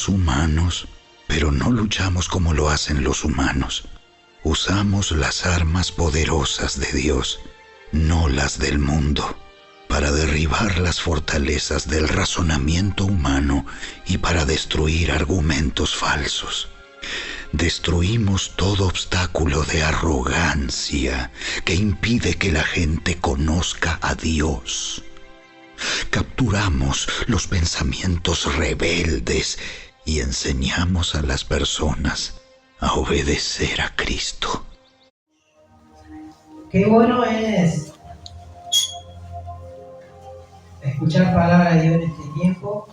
Somos humanos, pero no luchamos como lo hacen los humanos. Usamos las armas poderosas de Dios, no las del mundo, para derribar las fortalezas del razonamiento humano y para destruir argumentos falsos. Destruimos todo obstáculo de arrogancia que impide que la gente conozca a Dios. Capturamos los pensamientos rebeldes y enseñamos a las personas a obedecer a Cristo. Qué bueno es escuchar palabra de Dios en este tiempo,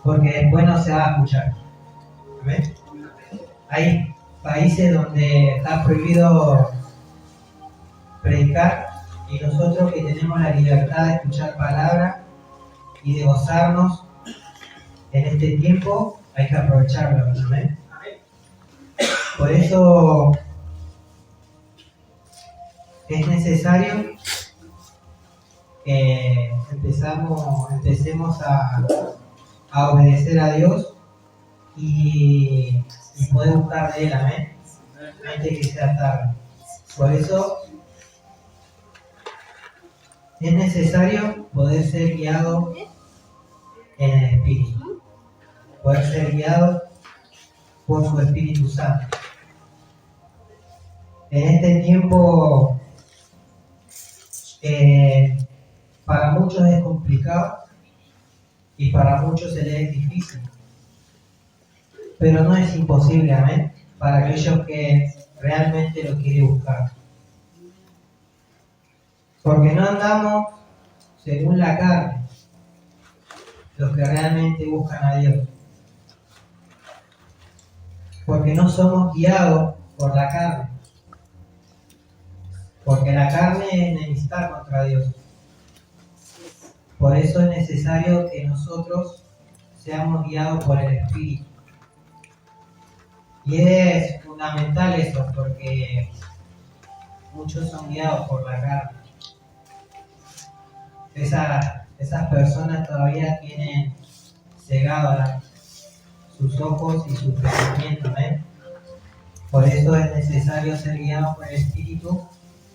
porque después no se va a escuchar. ¿Amén? Hay países donde está prohibido predicar, y nosotros que tenemos la libertad de escuchar palabra y de gozarnos en este tiempo, hay que aprovecharlo. ¿Amén? Por eso es necesario que empecemos a obedecer a Dios y poder buscar de Él, amén, antes que sea tarde. Por eso es necesario poder ser guiado en el Espíritu, poder ser guiado por su Espíritu Santo. En este tiempo, para muchos es complicado y para muchos se les es difícil, pero no es imposible, amén, para aquellos que realmente lo quieren buscar. Porque no andamos según la carne, los que realmente buscan a Dios. Porque no somos guiados por la carne. Porque la carne es enemistad contra Dios. Por eso es necesario que nosotros seamos guiados por el Espíritu. Y es fundamental eso, porque muchos son guiados por la carne. Esas personas todavía tienen cegados sus ojos y sus pensamientos, ¿eh? Por eso es necesario ser guiado por el Espíritu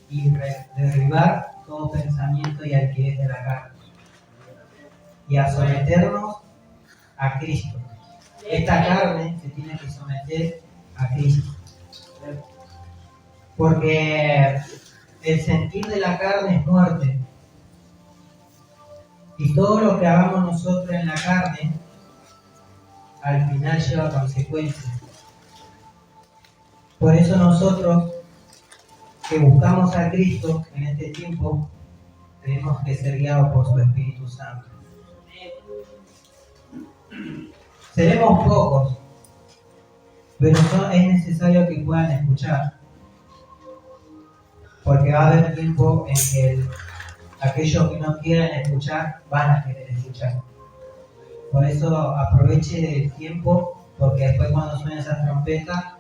y derribar todo pensamiento y altivez de la carne, y a someternos a Cristo. Esta carne se tiene que someter a Cristo, porque el sentir de la carne es muerte, y todo lo que hagamos nosotros en la carne al final lleva consecuencias. Por eso nosotros que buscamos a Cristo en este tiempo tenemos que ser guiados por su Espíritu Santo. Seremos pocos, pero es necesario que puedan escuchar, porque va a haber tiempo en que aquellos que no quieran escuchar van a querer escuchar. Por eso aproveche el tiempo, porque después cuando suene esa trompeta,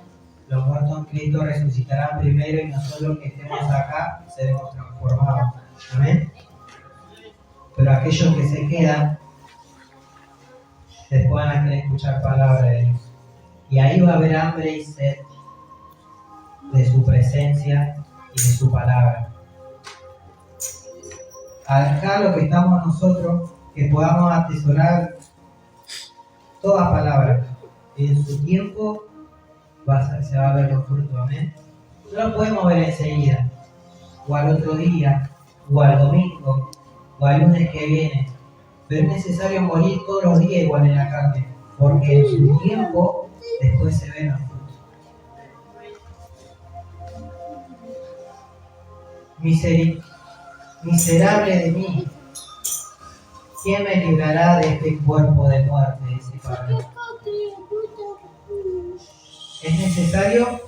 los muertos en Cristo resucitarán primero y nosotros que estemos acá seremos transformados. Amén. Pero aquellos que se quedan, después van a querer escuchar palabra de Dios. Y ahí va a haber hambre y sed de su presencia y de su palabra. Acá lo que estamos nosotros, que podamos atesorar toda palabra. Y en su tiempo se va a ver los frutos, amén. No lo podemos ver enseguida, o al otro día, o al domingo, o al lunes que viene. Pero es necesario morir todos los días igual en la carne, porque en su tiempo después se ven los frutos. Miserable de mí, ¿quién me librará de este cuerpo de muerte? Dice Pablo. Es necesario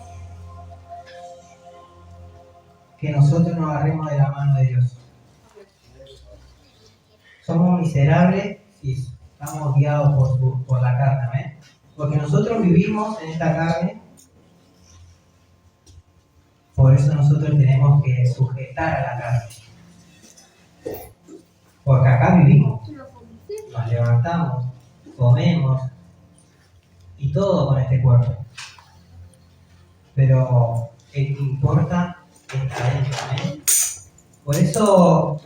que nosotros nos agarremos de la mano de Dios. Somos miserables si estamos guiados por la carne, ¿eh? Porque nosotros vivimos en esta carne, por eso nosotros tenemos que sujetar a la carne. Porque acá vivimos, nos levantamos, comemos, todo con este cuerpo. Pero el que importa está adentro, ¿eh? Por eso,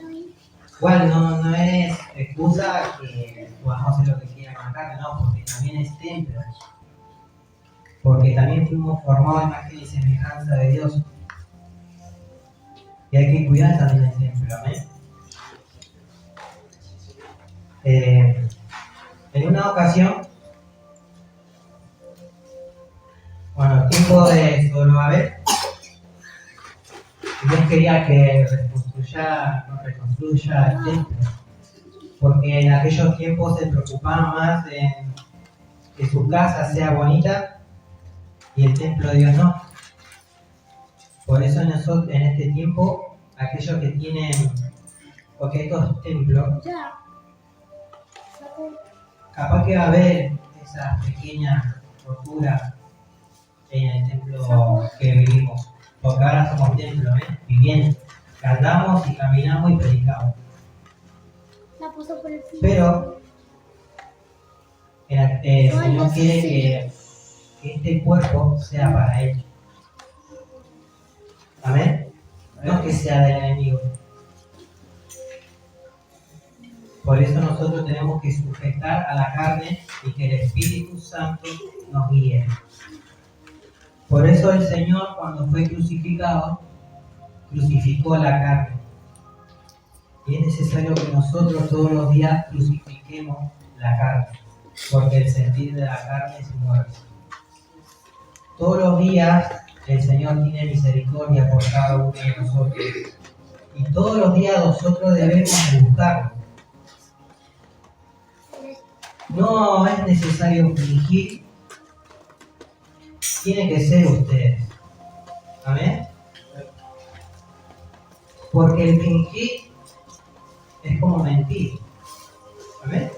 igual no es excusa que podamos hacer lo que quiera con la carne, no, porque también es templo. Porque también fuimos formados en imagen y semejanza de Dios. Y hay que cuidar también el templo, ¿eh? En una ocasión, bueno, el tiempo de Zorobabel, Dios quería que reconstruya el templo, porque en aquellos tiempos se preocupaba más en que su casa sea bonita y el templo de Dios no. Por eso nosotros, en este tiempo, aquellos que tienen, porque estos templos, capaz que va a haber esas pequeñas roturas en el templo que vivimos, porque ahora somos templo, viviendo, andamos y caminamos y predicamos. Pero el Señor quiere que este cuerpo sea para Él. Amén. No que sea del enemigo. Por eso nosotros tenemos que sujetar a la carne y que el Espíritu Santo nos guíe. Por eso el Señor, cuando fue crucificado, crucificó la carne. Y es necesario que nosotros todos los días crucifiquemos la carne, porque el sentir de la carne es muerte. Todos los días el Señor tiene misericordia por cada uno de nosotros. Y todos los días nosotros debemos buscarlo. No es necesario fingir, tiene que ser ustedes. ¿Amén? Porque el fingir es como mentir. ¿Amén?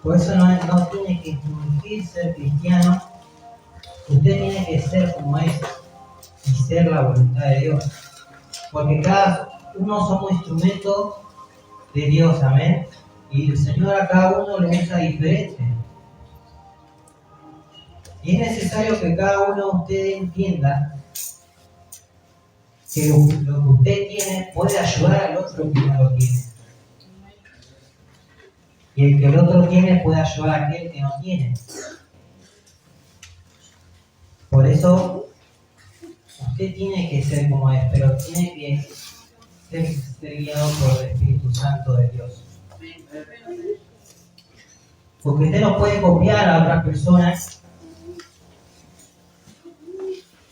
Por eso no tiene que fingir ser cristiano. Usted tiene que ser como es y ser la voluntad de Dios. Porque cada uno somos instrumentos de Dios. Amén. Y el Señor a cada uno lo usa diferente. Y es necesario que cada uno de ustedes entienda que lo que usted tiene puede ayudar al otro que no lo tiene. Y el que el otro tiene puede ayudar a aquel que no tiene. Por eso, usted tiene que ser como es, pero tiene que ser guiado por el Espíritu Santo de Dios. Porque usted no puede copiar a otras personas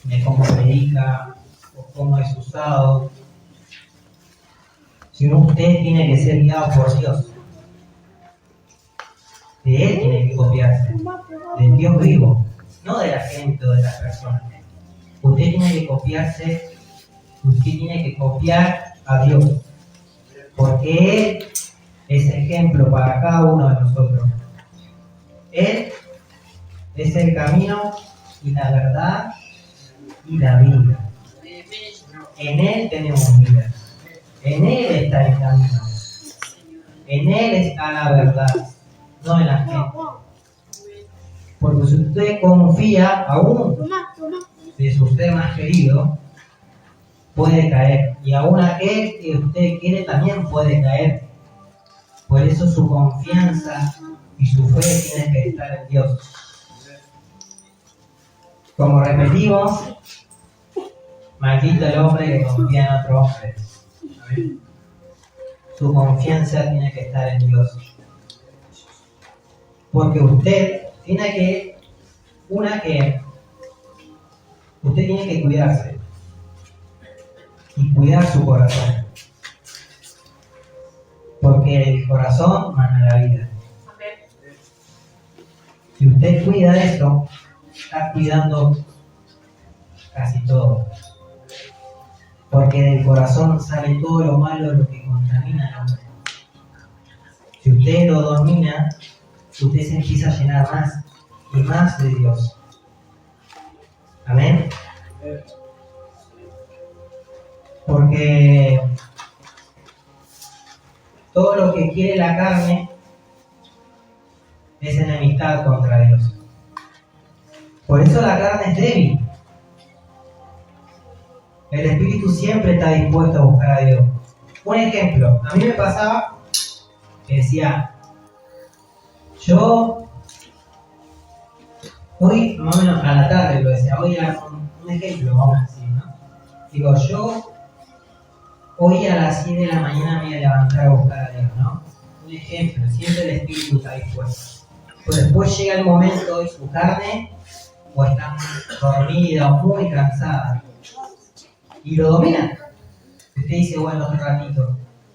de cómo predica o cómo es usado, sino usted tiene que ser guiado por Dios. De Él tiene que copiarse, del Dios vivo, no de la gente o de las personas. Usted tiene que copiarse, usted tiene que copiar a Dios, porque Él es ejemplo para cada uno de nosotros. Él es el camino y la verdad y la vida. En Él tenemos vida. En Él está el camino. En Él está la verdad, no en la gente. Porque si usted confía aún de su ser más querido, puede caer. Y aún aquel que usted quiere también puede caer. Por eso su confianza y su fe tiene que estar en Dios. Como repetimos, maldito el hombre que confía en otro hombre. ¿Amén? Su confianza tiene que estar en Dios. Porque usted tiene que, usted tiene que cuidarse y cuidar su corazón. Porque el corazón mana la vida. Si usted cuida eso, está cuidando casi todo. Porque del corazón sale todo lo malo, lo que contamina al hombre. Si usted lo domina, usted se empieza a llenar más y más de Dios. Amén. Porque todo lo que quiere la carne es enemistad enemistad contra Dios. Por eso la carne es débil. El espíritu siempre está dispuesto a buscar a Dios. Un ejemplo, a mí me pasaba que decía, yo hoy, más o menos a la tarde lo decía, hoy era un ejemplo, vamos a decir, ¿no? Digo, yo hoy a las 7 de la mañana me voy a levantar a buscar a Dios, ¿no? Un ejemplo, siempre el espíritu está dispuesto. Pero después llega el momento y su carne o está dormida o muy cansada y lo domina. Usted dice, bueno,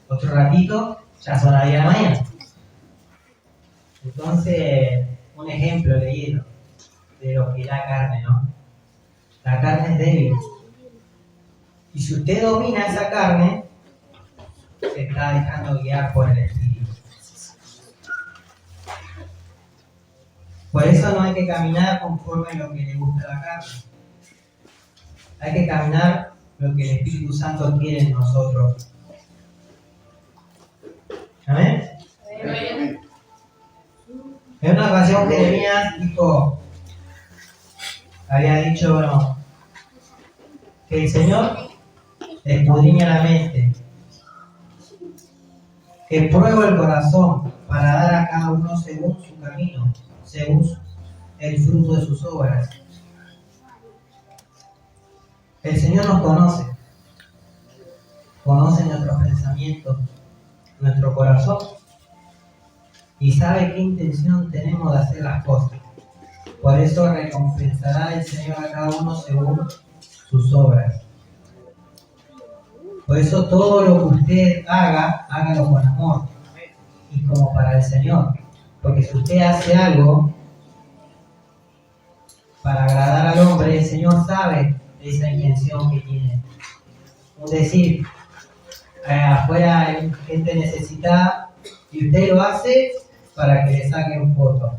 otro ratito, ya son las 10 de la mañana. Entonces, un ejemplo leído de lo que es la carne, ¿no? La carne es débil. Y si usted domina esa carne, se está dejando guiar por el espíritu. Por eso no hay que caminar conforme a lo que le gusta a la carne. Hay que caminar lo que el Espíritu Santo quiere en nosotros. ¿Amén? Amén. En una ocasión Jeremías había dicho, bueno, que el Señor escudriña la mente, que prueba el corazón para dar a cada uno según su camino, según el fruto de sus obras. El Señor nos conoce nuestros pensamientos, nuestro corazón, y sabe qué intención tenemos de hacer las cosas. Por eso recompensará el Señor a cada uno según sus obras. Por eso todo lo que usted haga, hágalo con amor y como para el Señor. Porque si usted hace algo para agradar al hombre, el Señor sabe esa intención que tiene. Es decir, afuera hay gente necesitada y usted lo hace para que le saquen fotos.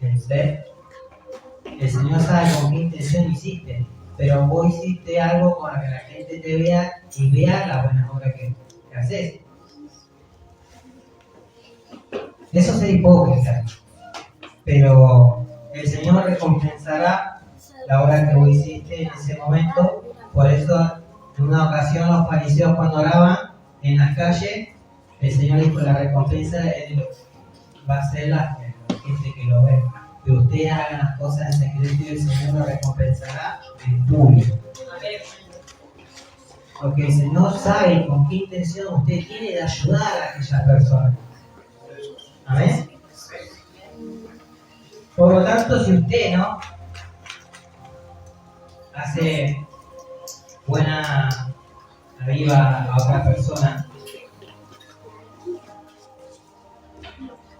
El Señor sabe con qué intención hiciste, pero vos hiciste algo para que la gente te vea y vea la buena obra que haces. Eso es ser hipócrita, pero el Señor recompensará la obra que vos hiciste en ese momento. Por eso, en una ocasión, los fariseos, cuando oraban en las calles, el Señor dijo: la recompensa va a ser la gente que lo ve. Que ustedes hagan las cosas en secreto y el Señor lo recompensará en público. Porque el Señor sabe con qué intención usted tiene de ayudar a aquellas personas. ¿Amén? Por lo tanto, si usted no hace buena arriba a otra persona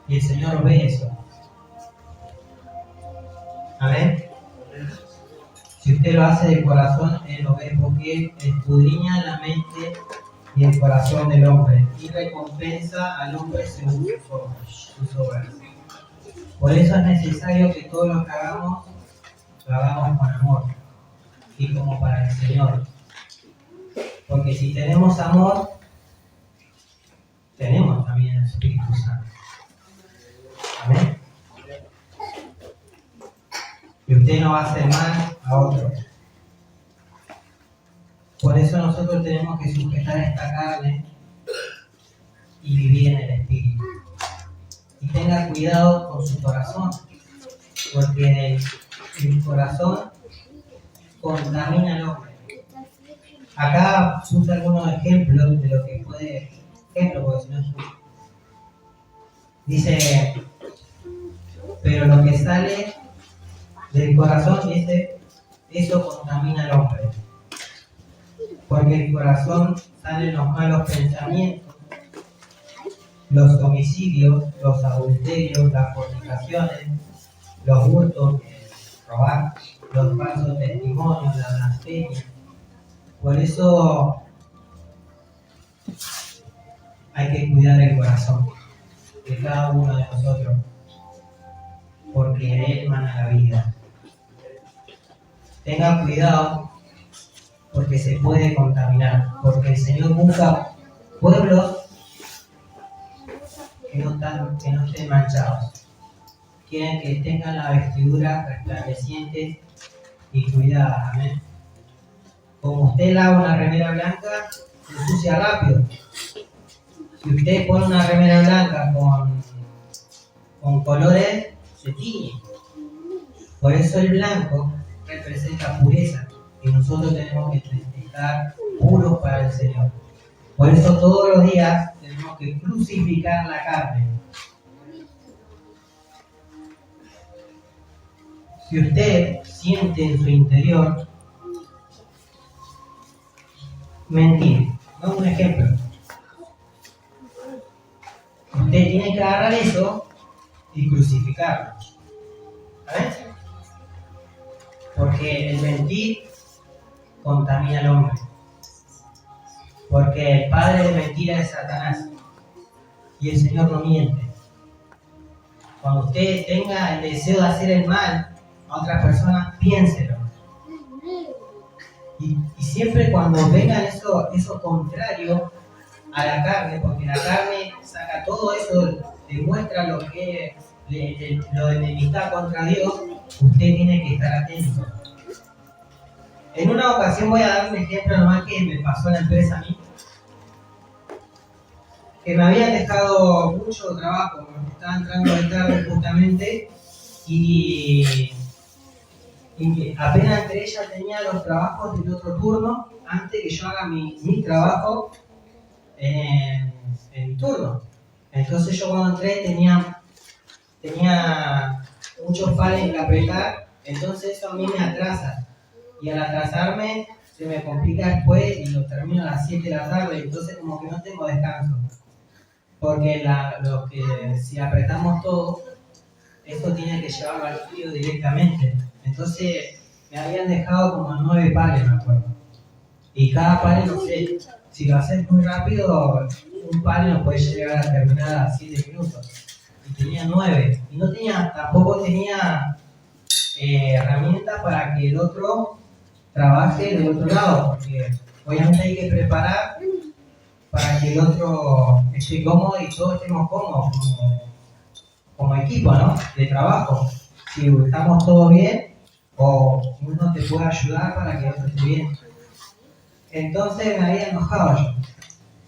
y el Señor ve eso, amén. Si usted lo hace de corazón, Él lo ve, porque escudriña la mente y el corazón del hombre y recompensa al hombre según sus obras. Por eso es necesario que todo lo que hagamos, lo hagamos con amor y como para el Señor. Porque si tenemos amor, tenemos también el Espíritu Santo. Amén. Y usted no va a hacer mal a otro. Por eso nosotros tenemos que sujetar esta carne y vivir en el Espíritu. Y tenga cuidado con su corazón, porque el corazón contamina al hombre. Acá puse algunos ejemplos de lo que puede, porque si no es dice, pero lo que sale del corazón, dice, eso contamina al hombre. Porque del corazón salen los malos pensamientos, los homicidios, los adulterios, las fornicaciones, los hurtos, robar, los falsos testimonios, la blasfemia. Por eso hay que cuidar el corazón de cada uno de nosotros, porque de él mana la vida. Tenga cuidado, porque se puede contaminar, porque el Señor busca pueblos que no estén manchados. quieren que tengan la vestidura resplandeciente y cuidada. Amén. Como usted lava una remera blanca, se ensucia rápido. Si usted pone una remera blanca con colores, se tiñe. Por eso el blanco representa pureza y nosotros tenemos que estar puros para el Señor. Por eso todos los días tenemos que crucificar la carne. Si usted siente en su interior mentir, ¿no? Un ejemplo. Usted tiene que agarrar eso y crucificarlo. ¿Sabes? Porque el mentir contamina al hombre. Porque el padre de mentira es Satanás. Y el Señor no miente. Cuando usted tenga el deseo de hacer el mal a otras personas, piénselo. Y siempre cuando vengan eso contrario a la carne, porque la carne saca todo eso, demuestra lo que lo de enemistad contra Dios, usted tiene que estar atento. En una ocasión voy a dar un ejemplo nomás que me pasó en la empresa a mí, que me habían dejado mucho trabajo, me estaba entrando de tarde justamente y apenas entre ellas tenía los trabajos del otro turno antes que yo haga mi trabajo en mi turno. Entonces yo cuando entré tenía muchos pares que apretar, entonces eso a mí me atrasa. Y al atrasarme se me complica después y lo termino a las 7 de la tarde, entonces como que no tengo descanso. Porque si apretamos todo, esto tiene que llevarlo al frío directamente. Entonces me habían dejado como 9 pares, me acuerdo. Y cada pare, no sé, si lo haces muy rápido, un pare no puede llegar a terminar a 7 minutos. Y tenía 9. Y tampoco tenía herramientas para que el otro trabaje del otro lado, porque obviamente hay que preparar para que el otro esté cómodo y todos estemos cómodos como equipo, ¿no? De trabajo. Si estamos todos bien, o uno te puede ayudar para que el otro esté bien. Entonces me había enojado yo.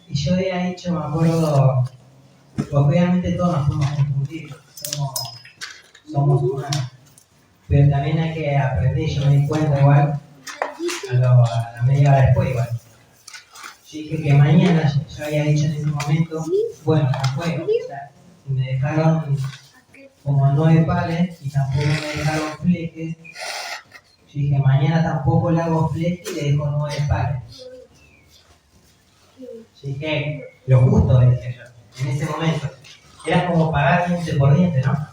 Y yo había dicho, me acuerdo, porque obviamente todos nos podemos confundir, somos humanos. Pero también hay que aprender, yo me di cuenta igual, a la media hora después igual. Yo dije que mañana, yo había dicho en ese momento, bueno, no fue, o sea, me dejaron como 9 pares y tampoco me dejaron fleques. Yo dije, mañana tampoco le hago fleque y le dejo 9 pares. Yo dije, lo justo, dije yo, en ese momento. Era como pagar diente por diente, ¿no?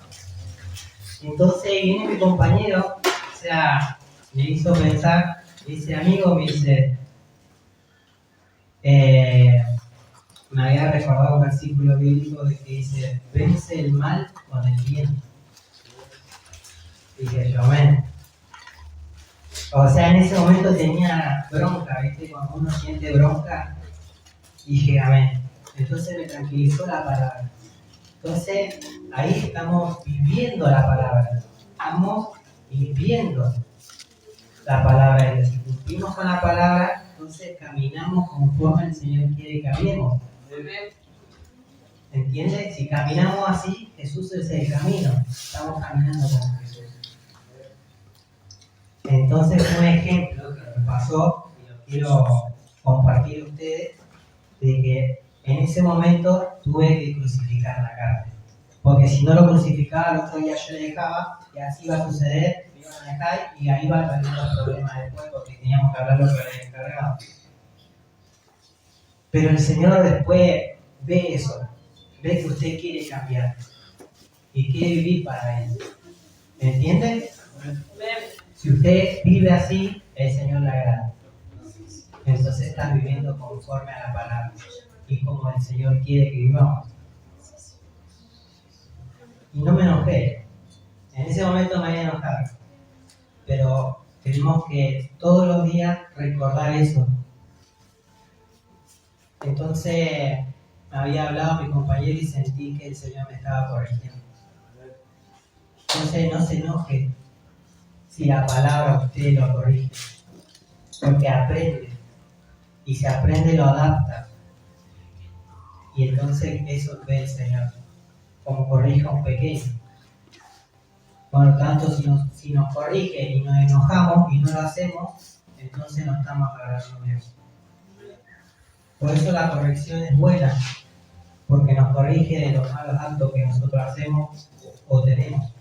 Entonces viene mi compañero, o sea, me hizo pensar, ese amigo me dice, me había recordado un versículo bíblico de que dice, vence el mal con el bien. Dije yo, amén. O sea, en ese momento tenía bronca, ¿viste? Cuando uno siente bronca, dije, amén. Entonces me tranquilizó la palabra. Entonces, ahí estamos viviendo la palabra. Estamos viviendo la palabra de Dios. Si cumplimos con la palabra, entonces caminamos conforme el Señor quiere que caminemos. ¿Entiendes? Si caminamos así, Jesús es el camino. Estamos caminando con Jesús. Entonces, un ejemplo que me pasó, y lo quiero compartir a ustedes, de que en ese momento tuve que crucificar la carne. Porque si no lo crucificaba, el otro día yo le dejaba, y así iba a suceder, me iban a dejar, y ahí iba a tener los problemas después, porque teníamos que hablar lo que había encargado. Pero el Señor después ve eso, ve que usted quiere cambiar, y quiere vivir para Él. ¿Me entiende? Si usted vive así, el Señor le agrada. Entonces está viviendo conforme a la palabra y como el Señor quiere que vivamos. Y no me enojé. En ese momento me había enojado. Pero tenemos que todos los días recordar eso. Entonces me había hablado mi compañero y sentí que el Señor me estaba corrigiendo. Entonces no se enoje si la palabra usted lo corrige, porque aprende, y si aprende lo adapta, y entonces eso ve el Señor, como corrige a un pequeño. Por lo tanto, si nos corrige y nos enojamos y no lo hacemos, entonces no estamos agradando a Dios. Por eso la corrección es buena, porque nos corrige de los malos actos que nosotros hacemos o tenemos.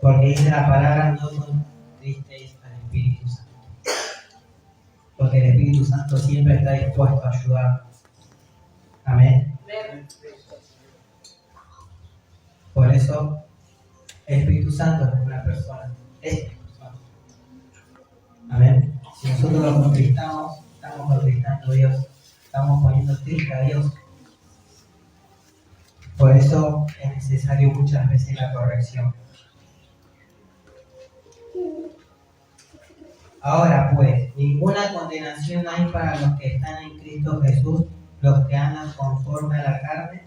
Porque dice la palabra, no contristeis al Espíritu Santo. Porque el Espíritu Santo siempre está dispuesto a ayudarnos. Amén. Por eso, el Espíritu Santo es una persona. Es persona. Amén. Si nosotros lo contristamos, estamos contristando a Dios. Estamos poniendo triste a Dios. Por eso es necesario muchas veces la corrección. Ahora pues, ninguna condenación hay para los que están en Cristo Jesús, los que andan conforme a la carne,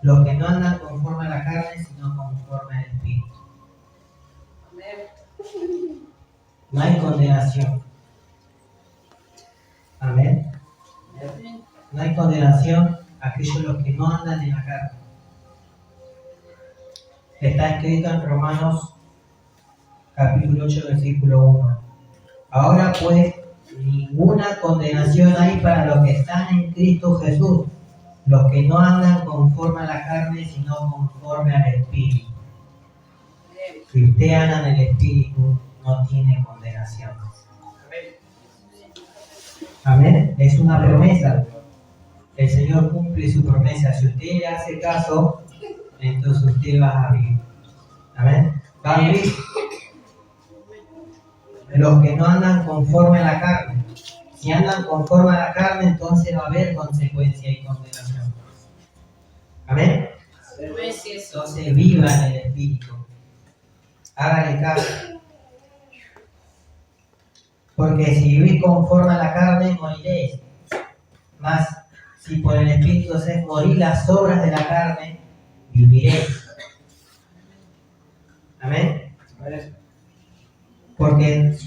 los que no andan conforme a la carne, sino conforme al Espíritu. No hay condenación. Amén. No hay condenación a aquellos los que no andan en la carne. Está escrito en Romanos capítulo 8, versículo 1. Ahora pues, ninguna condenación hay para los que están en Cristo Jesús, los que no andan conforme a la carne, sino conforme al Espíritu. Si usted anda en el Espíritu, no tiene condenación. Amén. Es una promesa. El Señor cumple su promesa. Si usted le hace caso, entonces usted va a vivir. Amén. Va a vivir. Los que no andan conforme a la carne. Si andan conforme a la carne, entonces va a haber consecuencia y condenación. Amén. Entonces viva en el Espíritu. Hágale caso. Porque si vivís conforme a la carne, moriréis. Mas si por el Espíritu hacéis morir las obras de la carne, viviréis. Amén. Porque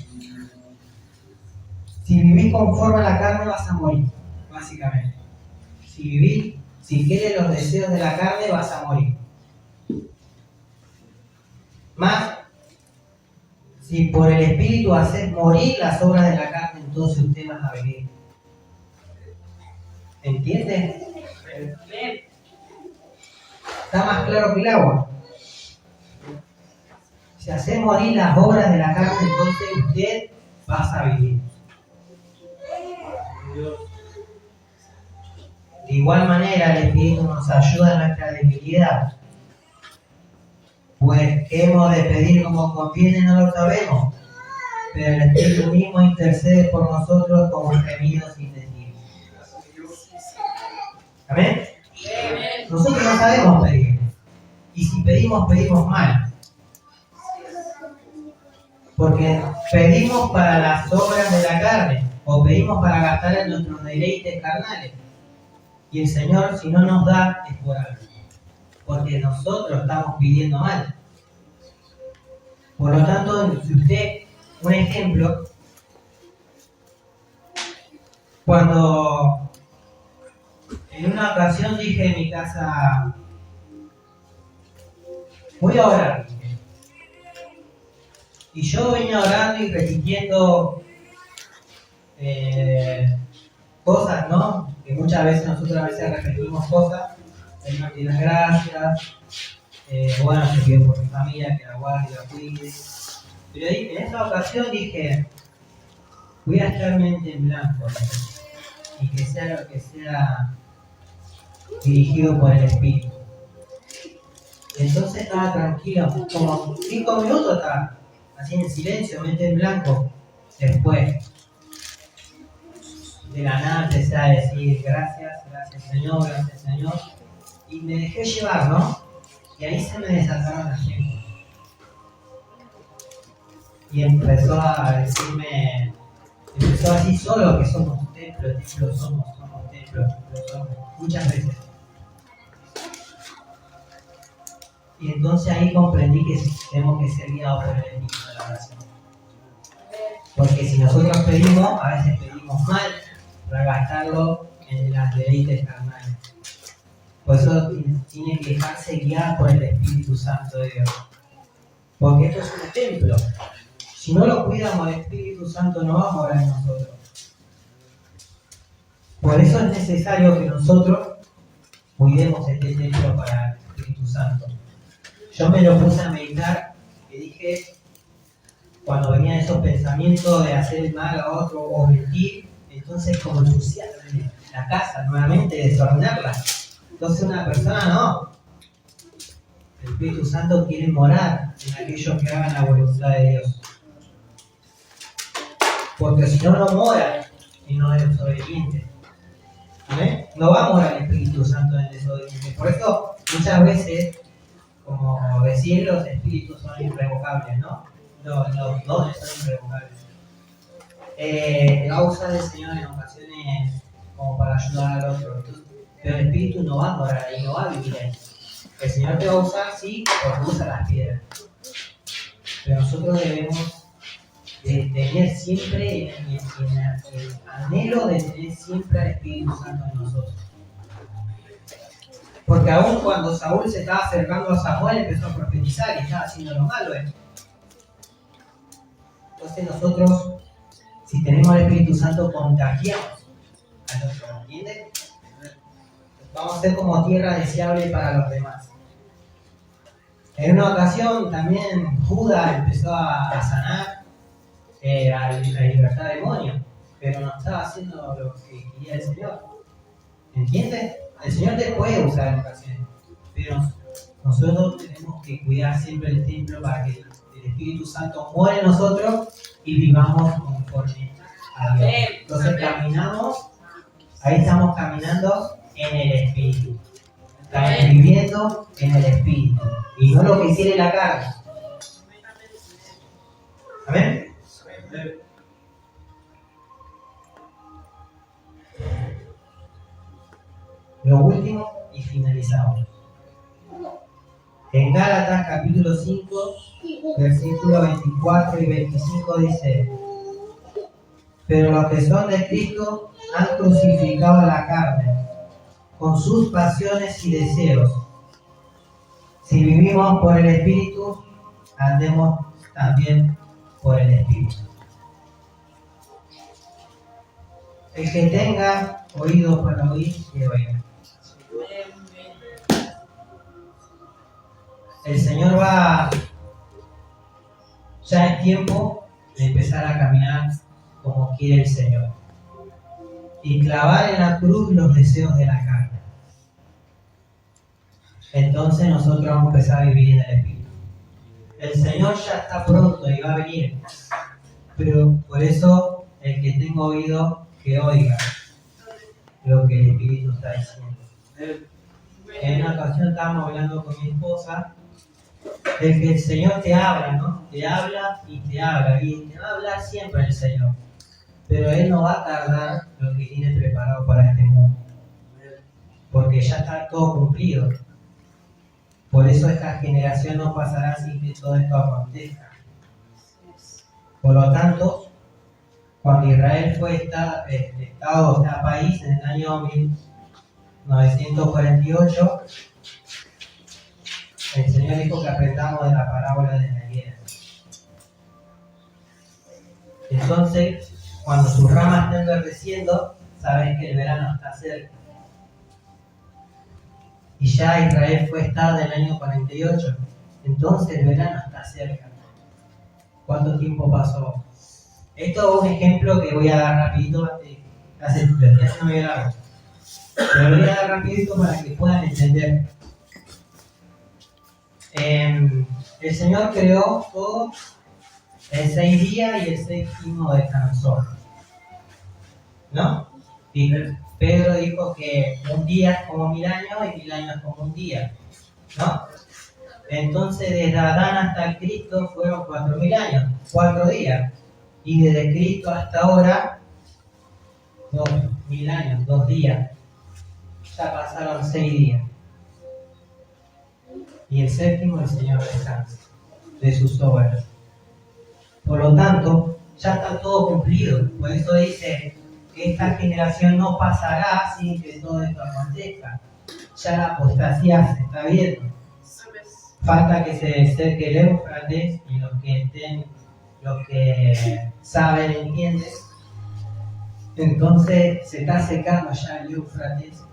si vivís conforme a la carne vas a morir, básicamente. Si quieres los deseos de la carne vas a morir. Más, si por el Espíritu haces morir las obras de la carne, entonces usted va a vivir. ¿Entiende? Está más claro que el agua. Si hace morir las obras de la carne, entonces usted va a vivir. De igual manera, el Espíritu nos ayuda en nuestra debilidad. Pues qué hemos de pedir como conviene no lo sabemos, pero el Espíritu mismo intercede por nosotros como gemidos indecibles. ¿Amén? Nosotros no sabemos pedir. Y si pedimos, pedimos mal. Porque pedimos para las obras de la carne, o pedimos para gastar en nuestros deleites carnales. Y el Señor, si no nos da, es por algo. Porque nosotros estamos pidiendo mal. Por lo tanto, si usted, un ejemplo, cuando en una ocasión dije en mi casa, voy a orar. Y yo venía orando y repitiendo cosas, ¿no? Que muchas veces nosotros a veces repetimos cosas. Señor, te das gracias. Bueno, te pido por mi familia que la guarde y la cuide. Pero en esa ocasión dije, voy a estar mente en blanco y que sea lo que sea dirigido por el Espíritu. Entonces estaba tranquilo, como 5 minutos estaba así en silencio, mente en blanco. Después, de la nada empecé a decir gracias Señor, y me dejé llevar, ¿no? Y ahí se me desataron las lenguas. Y empezó a decirme, empezó así solo que somos templo somos templo somos, muchas veces. Y entonces ahí comprendí que tenemos que ser guiados por el Espíritu de la oración. Porque si nosotros pedimos, a veces pedimos mal para gastarlo en las deleites carnales. Por eso tiene que dejarse guiar por el Espíritu Santo de Dios. Porque esto es un templo. Si no lo cuidamos, el Espíritu Santo no va a morar en nosotros. Por eso es necesario que nosotros cuidemos este templo para el Espíritu Santo. Yo me lo puse a meditar y dije, cuando venían esos pensamientos de hacer el mal a otro o mentir, entonces como ensuciar la casa nuevamente, desordenarla. Entonces una persona no. El Espíritu Santo quiere morar en aquellos que hagan la voluntad de Dios. Porque si no, no mora en los desobedientes. ¿Amén? No va a morar el Espíritu Santo en el desobediente. Por eso muchas veces, como decir, los espíritus son irrevocables, ¿no? Los dones son irrevocables. Va a usar el Señor en ocasiones como para ayudar al otro. Entonces, pero el espíritu no va a morar ahí, no va a vivir ahí. El Señor te va a usar, sí, porque usa las piedras. Pero nosotros debemos tener siempre el anhelo de tener siempre al Espíritu Santo en nosotros. Porque aún cuando Saúl se estaba acercando a Samuel, empezó a profetizar y estaba haciendo lo malo. Entonces nosotros, si tenemos al Espíritu Santo, contagiamos al otro, ¿entiendes? Vamos a ser como tierra deseable para los demás. En una ocasión también Judas empezó a sanar, a libertar demonios, pero no estaba haciendo lo que quería el Señor. ¿Entiendes? El Señor te puede usar en ocasiones, pero nosotros tenemos que cuidar siempre el templo para que el Espíritu Santo muera en nosotros y vivamos conforme a Dios. Entonces caminamos, ahí estamos caminando en el Espíritu. Estamos viviendo en el Espíritu y no lo que quiere la carne. ¿Amén? Lo último y finalizamos. En Gálatas capítulo 5, versículos 24 y 25 dice: pero los que son de Cristo han crucificado la carne con sus pasiones y deseos. Si vivimos por el Espíritu, andemos también por el Espíritu. El que tenga oídos para oír, que oiga. El Señor ya es tiempo de empezar a caminar como quiere el Señor y clavar en la cruz los deseos de la carne. Entonces nosotros vamos a empezar a vivir en el Espíritu. El Señor ya está pronto y va a venir, pero por eso el que tenga oído, que oiga lo que el Espíritu está diciendo. En una ocasión estábamos hablando con mi esposa de que el Señor te habla, ¿no? Te habla y te habla, y te va a hablar siempre el Señor, pero Él no va a tardar lo que tiene preparado para este mundo, porque ya está todo cumplido. Por eso esta generación no pasará sin que todo esto acontezca. Por lo tanto, cuando Israel fue Estado, país en el año 1948, el Señor dijo que aprendamos de la parábola de la higuera. Entonces, cuando sus ramas estén verdeciendo, sabes que el verano está cerca. Y ya Israel fue Estado en el año 48, entonces el verano está cerca. ¿Cuánto tiempo pasó? Esto es un ejemplo que voy a dar rapidito, lo estoy haciendo muy largo, pero lo voy a dar rapidito para que puedan entender. El Señor creó todo en 6 días y el 6º descansó, ¿no? Y Pedro dijo que un día es como 1000 años y 1000 años es como un día, ¿no? Entonces desde Adán hasta Cristo fueron 4000 años, 4 días. Y desde Cristo hasta ahora, 2000 años, 2 días. Ya pasaron 6 días. y el séptimo el Señor descansa de sus obras. Por lo tanto, ya está todo cumplido. Por eso dice que esta generación no pasará sin que todo esto acontezca. Ya la apostasía se está viendo. Falta que se seque el Éufrates y los que saben, entienden. Entonces se está secando ya el Éufrates.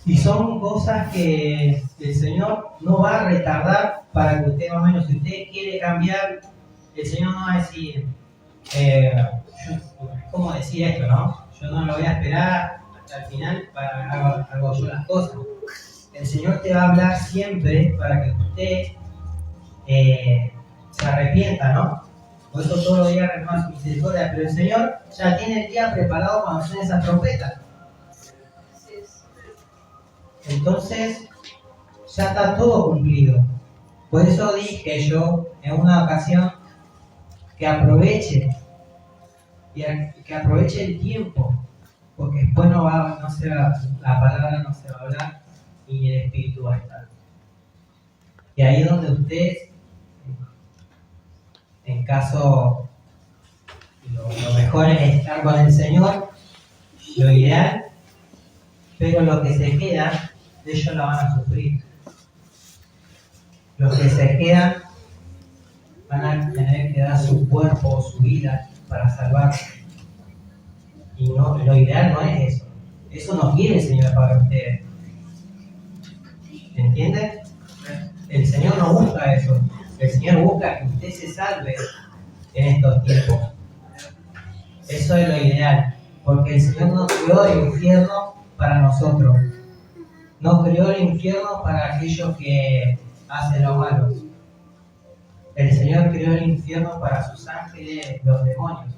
Y son cosas que el Señor no va a retardar para que usted, más o menos, si usted quiere cambiar, el Señor no va a decir, ¿cómo decir esto, no? Yo no lo voy a esperar hasta el final para que hago yo las cosas. El Señor te va a hablar siempre para que usted se arrepienta, ¿no? Por eso todos los días renueva su misericordia, pero el Señor ya tiene el día preparado cuando suene esa trompeta. Entonces, ya está todo cumplido. Por eso dije yo en una ocasión que aproveche el tiempo, porque después la palabra no se va a hablar y el Espíritu va a estar. Y ahí es donde usted, en caso, lo mejor es estar con el Señor, lo ideal, pero lo que se queda, ellos la van a sufrir. Los que se quedan van a tener que dar su cuerpo o su vida para salvarse. Y no, lo ideal no es eso. Eso no quiere el Señor para ustedes. ¿Entienden? El Señor no busca eso. El Señor busca que usted se salve en estos tiempos. Eso es lo ideal. Porque el Señor no creó el infierno para nosotros. No creó el infierno para aquellos que hacen lo malo. El Señor creó el infierno para sus ángeles, los demonios.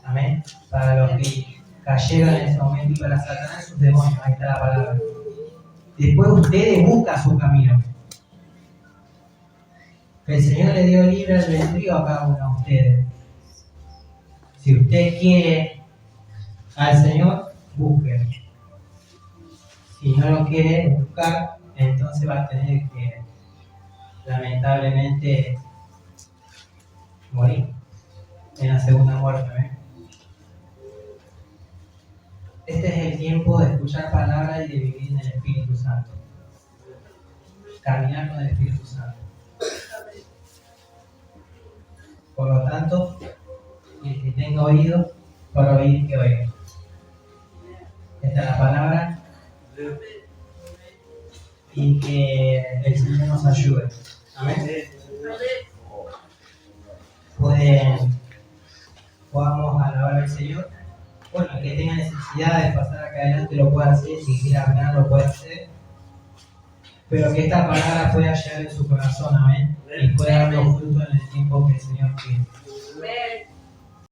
Amén. Para los que cayeron en ese momento y para Satanás sus demonios. Ahí está la palabra. Después ustedes buscan su camino. El Señor le dio libre albedrío a cada uno de ustedes. Si usted quiere al Señor, busque. Si no lo quiere buscar, entonces va a tener que, lamentablemente, morir en la segunda muerte. ¿eh? Este es el tiempo de escuchar palabras y de vivir en el Espíritu Santo. Caminar con el Espíritu Santo. Por lo tanto, el que tenga oído, para oír que oiga. Esta es la palabra. Y que el Señor nos ayude. Amén. Podamos alabar al Señor. Bueno, el que tenga necesidad de pasar acá adelante lo puede hacer, si quiere hablar lo puede hacer. Pero que esta palabra pueda llegar en su corazón, amén. Y pueda dar los frutos en el tiempo que el Señor quiere.